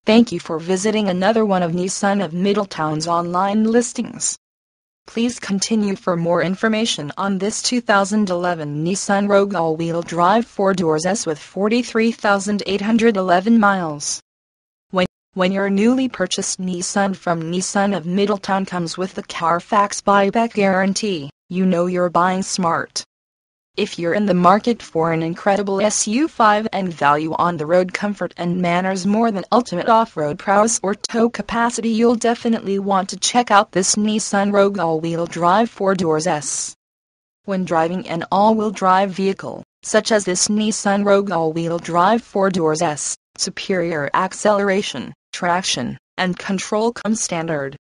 Thank you for visiting another one of Nissan of Middletown's online listings. Please continue for more information on this 2011 Nissan Rogue all-wheel drive 4-doors S with 43,811 miles. When your newly purchased Nissan from Nissan of Middletown comes with the Carfax buyback guarantee, you know you're buying smart. If you're in the market for an incredible SUV and value on the road comfort and manners more than ultimate off-road prowess or tow capacity, you'll definitely want to check out this Nissan Rogue all-wheel drive 4-doors S. When driving an all-wheel drive vehicle, such as this Nissan Rogue all-wheel drive 4-doors S, superior acceleration, traction, and control come standard.